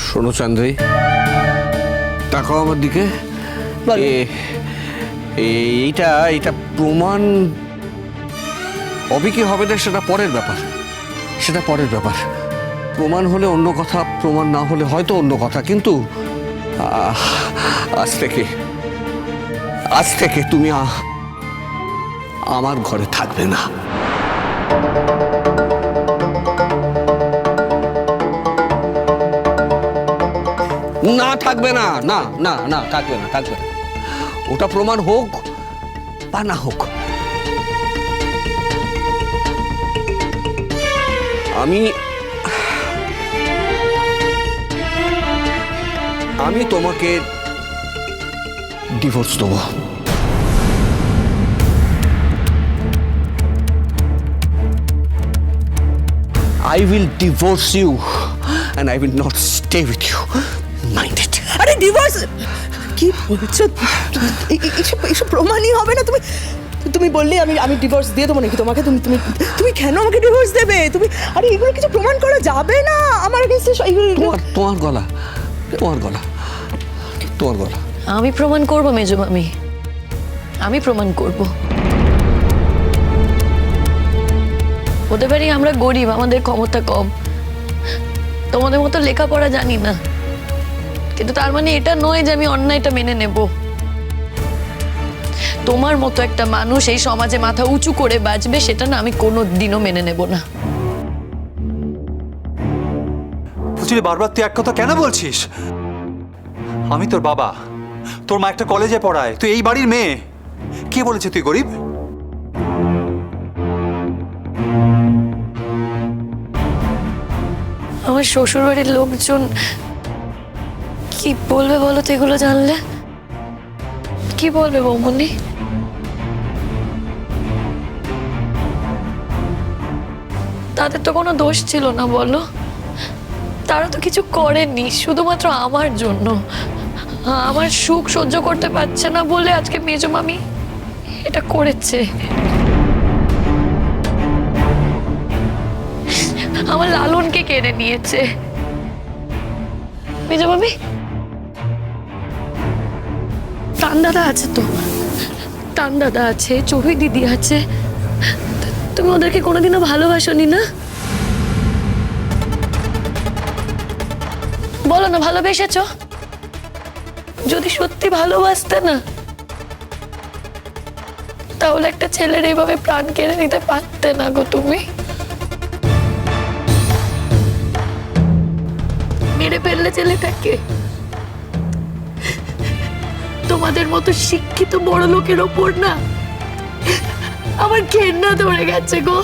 শোনো চান্দ্রী, তাকাও আমার দিকে। এইটা এইটা প্রমাণ হবে কি হবে না সেটা পরের ব্যাপার, সেটা পরের ব্যাপার। প্রমাণ হলে অন্য কথা, প্রমাণ না হলে হয়তো অন্য কথা, কিন্তু আজ থেকে তুমি আমার ঘরে থাকবে না। না থাকবে না, না না না থাকবে না, থাকবে না। ওটা প্রমাণ হোক বা না হোক, আমি তোমাকে ডিভোর্স দেবো। I will divorce you and I will not stay with you. Mind it. আরে ডিভোর্স কি বলছো? এসব প্রমাণই হবে না। তুমি বললে আমি ডিভোর্স দিয়ে দেবো নাকি তোমাকে? তুমি কেন আমাকে ডিভোর্স দেবে? তুমি আরে এগুলো কিছু প্রমাণ করা যাবে না আমার কাছে। তোমার গলা, তোমার গলা, তোমার গলা। আমি প্রমাণ করব মেজো মামি, আমি প্রমাণ করব। হতে পারি আমরা গরিব, আমাদের ক্ষমতা কম, তোমাদের মতো লেখাপড়া জানি না, কিন্তু তার মানে এটা নয় যে আমি অন্যায়টা মেনে নেব। তোমার মতো একটা মানুষ এই সমাজে মাথা উঁচু করে বাঁচবে, সেটা না আমি কোনো দিনও মেনে নেব না। বুঝলি, বারবার তুই এক কথা কেন বলছিস? আমি তোর বাবা, তোর মা একটা কলেজে পড়ায়, তুই এই বাড়ির মেয়ে। কে বলেছে তুই গরিব? আমার শ্বশুর বাড়ির লোকজন কি বলবে বলো তো এগুলো জানলে? কি বলবে বৌমনি? তাদের তো কোনো দোষ ছিল না বলো, তারা তো কিছু করেনি, শুধুমাত্র আমার জন্য। আমার সুখ সহ্য করতে পারছে না বলে আজকে মেজো মামি এটা করেছে। আমার লালনকে কেড়ে নিয়েছে মেজো মামি। টান দাদা আছে তো, টান দাদা আছে, চড়ুই দিদি আছে, তুমি ওদেরকে কোনোদিনও ভালোবাসোনি না? বলো না ভালোবেসেছো? যদি সত্যি ভালোবাসতে না, তাহলে একটা ছেলের এইভাবে প্রাণ কেড়ে নিতে পারতে না গো তুমি। মেরে ফেললে ছেলেটাকে। তোমাদের মতো শিক্ষিত বড় লোকের ওপর না আমার ঘেন্না ধরে গেছে গো,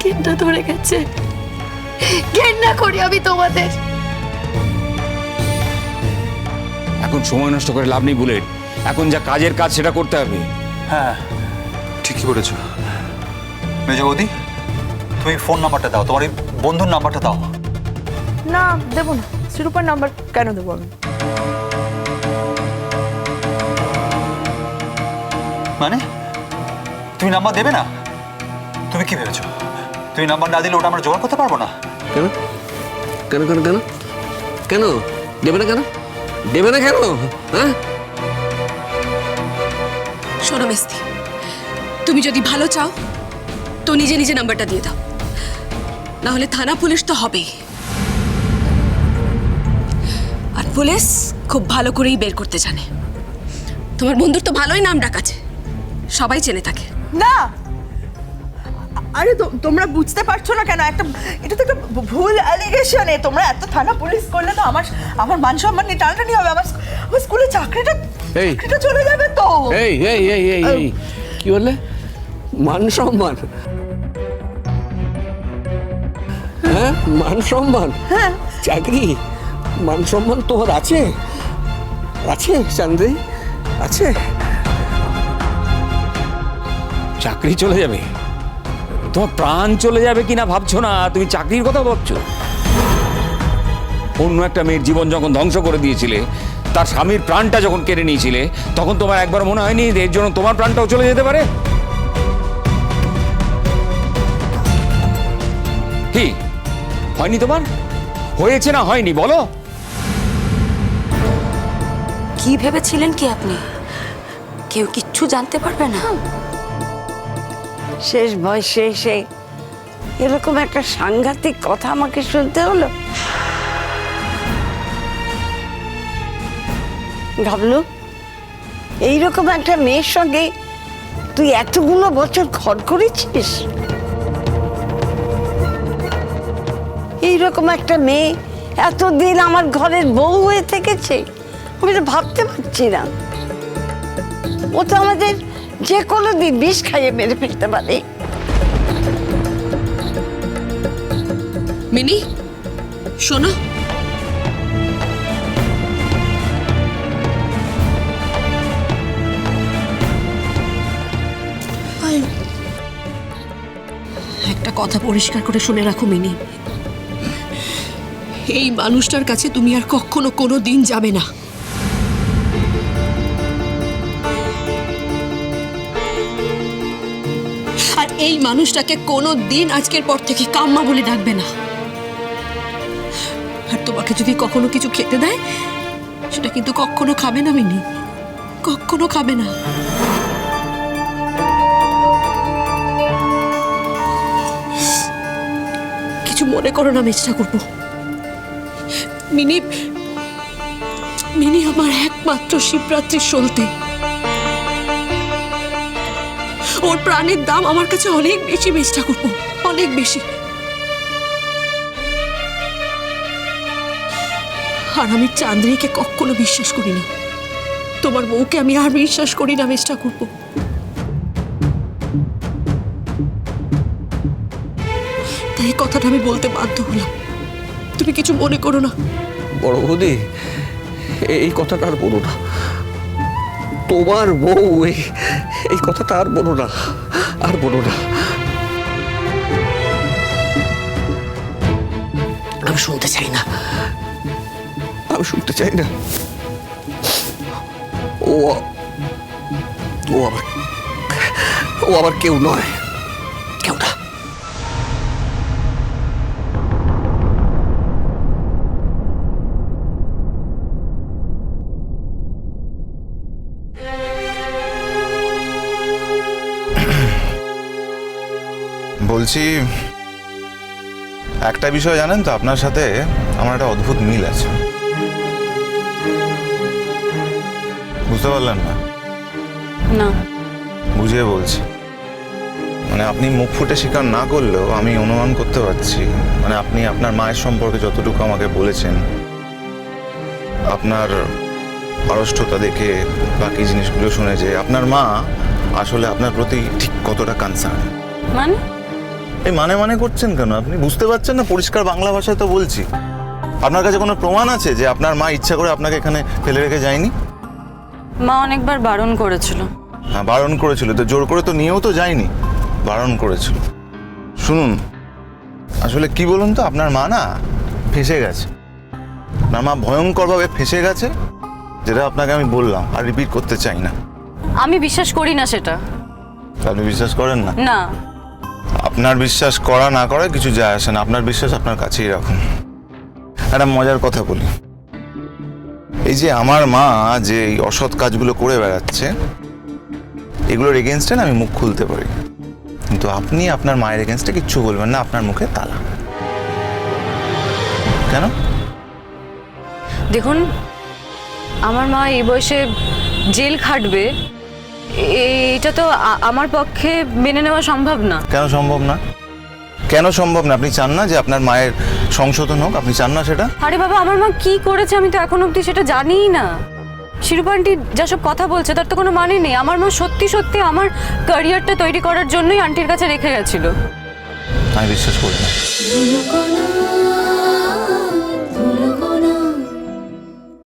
ঘেন্না ধরে গেছে। ঘেন্না করি আমি তোমাদের। এখন সময় নষ্ট করে লাভ নেই বুলেট, এখন যা কাজের কাজ সেটা করতে হবে। হ্যাঁ, ঠিকই বলেছো। মেজো বৌদি, তুমি ফোন নাম্বারটা দাও, তোমার এই বন্ধুর নাম্বারটা দাও। না দেবো না, শিরূপার নাম্বার কেন দেবো আমি? মানে তুমি নাম্বার দেবে না? তুমি কি ভেবেছো তুমি নাম্বার না দিলে ওটা আমরা জোগাড় করতে পারবো না? কেন কেন কেন কেন কেন দেবে না? কেন দেবে না? কেন? হ্যাঁ, শোনো মেস্তি, তুমি যদি ভালো চাও তো নিজে নিজে নাম্বারটা দিয়ে দাও, না হলে থানা পুলিশ তো হবেই। আর পুলিশ খুব ভালো করেই বের করতে জানে। তোমার বন্ধুর তো ভালোই নাম ডাক আছে, সবাই চেনে থাকে। না আরে তোমরা বুঝতে পারছো না কেন? এটা তো একটা ভুল অ্যালিগেশন। তোমরা এত থানা পুলিশ করলে তো আমার মান সম্মান নিয়ে টানাটানি হবে। আমার স্কুলে চাকরিটা চলে যাবে তো। এই এই এই এই এই কি বললে? মান সম্মান? হ্যাঁ, মান সম্মান? হ্যাঁ, চাকরি? মান সম্মান তোমার আছে? আছে চান্দ্রী, আছে। চাকরি চলে যাবে? তোমার প্রাণ চলে যাবে কিনা ভাবছো না, তুমি চাকরির কথা ভাবছো। অন্য একটা মেয়ের জীবন যখন ধ্বংস করে দিয়েছিলে, তার স্বামীর প্রাণটা যখন কেড়ে নিয়েছিলে, তখন তোমার একবার মনে হয়নি এর জন্য তোমার প্রাণটাও চলে যেতে পারে? কি হয়নি তোমার? হয়েছে না হয়নি বলো? কি ভেবেছিলেন কি আপনি? কেউ কিচ্ছু জানতে পারবে না? শেষ বয়সে এসে এরকম একটা সাংঘাতিক কথা আমাকে শুনতে হলো। ভাবলু, এইরকম একটা মেয়ের সঙ্গে তুই এতগুলো বছর ঘর করেছিস? এইরকম একটা মেয়ে এতদিন আমার ঘরের বউ হয়ে থেকেছে, আমি তো ভাবতে পারছি না। ও তো আমাদের যে কোনো দিন বিষ খাইয়ে মেরে ফেলতে পারে। মিনি, শোনো, একটা কথা পরিষ্কার করে শুনে রাখো মিনি, এই মানুষটার কাছে তুমি আর কখনো কোনো দিন যাবে না। আর এই মানুষটাকে কোনো দিন আজকের পর থেকে কাম্মা বলে ডাকবে না। আর তোমাকে যদি কখনো কিছু খেতে দেয়, সেটা কিন্তু কখনো খাবে না মিনি, কখনো খাবে না। কিছু মনে করো না মেজটা করবো। মিনি, মিনি আমার একমাত্র শিবরাত্রির সলতে। ওর প্রাণের দাম আমার কাছে অনেক বেশি মেজটা করবো, অনেক বেশি। আর আমি চাঁদনিকে কখনো বিশ্বাস করি না, তোমার বউকে আমি আর বিশ্বাস করি না মেজটা করবো। তাই এই কথাটা আমি বলতে বাধ্য হলাম, তুমি কিছু মনে করো না। বড় বৌদি, এই কথাটা আর বলো না। তোমার বউ এই কথাটা আর বলো না, আর বলো না। আমি শুনতে চাই না, আমি শুনতে চাই না। ও ও আবার ও আবার কেউ নয়, কেউ না। বলছি, একটা বিষয় জানেন তো, আপনার সাথে আমার একটা অদ্ভুত মিল আছে। বুঝতে পারলেন না? না। বুঝিয়ে বলছি। মানে আপনি মুখ ফুটে স্বীকার না করলেও আমি অনুমান করতে পারছি, মানে আপনি আপনার মায়ের সম্পর্কে যতটুকু আমাকে বলেছেন, আপনার আড়ষ্টতা দেখে, বাকি জিনিসগুলো শুনে, যে আপনার মা আসলে আপনার প্রতি ঠিক কতটা কনসার্ন। মানে? এই মানে করছেন কেন? আপনি বুঝতে পারছেন না? পরিষ্কার বাংলা ভাষায় তো বলছি। আপনার কাছে কোনো প্রমাণ আছে যে আপনার মা ইচ্ছা করে আপনাকে এখানে ফেলে রেখে যায়নি? মা অনেকবার বারণ করেছিল। হ্যাঁ, বারণ করেছিল তো, জোর করে তো নিয়েও তো যায়নি, বারণ করেছিল। শুনুন, আসলে কি বলুন তো, আপনার মা না ফেঁসে গেছে। আপনার মা ভয়ঙ্করভাবে ফেঁসে গেছে, যেটা আপনাকে আমি বললাম, আর রিপিট করতে চাই না। আমি বিশ্বাস করি না সেটা। আপনি বিশ্বাস করেন না? না। আপনার বিশ্বাস করা না করা কিছু যায় আসে না, আপনার বিশ্বাস আপনার কাছেই রাখুন। একটা মজার কথা বলি, এই যে আমার মা যে এই অসৎ কাজগুলো করে বেড়াচ্ছে, এগুলোর এগেনস্টে না আমি মুখ খুলতে পারি, কিন্তু আপনি আপনার মায়ের এগেনস্টে কিচ্ছু বলবেন না, আপনার মুখে তালা। কেন? দেখুন, আমার মা এই বয়সে জেল খাটবে, এটা তো আমার পক্ষে মেনে নেওয়া সম্ভব না। কেন সম্ভব না? কেন সম্ভব না? আপনি চান না যে আপনার মায়ের সংশোধন হোক? আপনি চান না সেটা? আরে বাবা, আমার মা কি করেছে আমি তো এখন অবধি সেটা জানিই না। শিরূপা আন্টি যেসব কথা বলছে তার তো কোনো মানে নেই। আমার মা সত্যি সত্যি আমার ক্যারিয়ারটা তৈরি করার জন্যই আন্টির কাছে রেখে গেছিল। আমি বিশ্বাস করি না।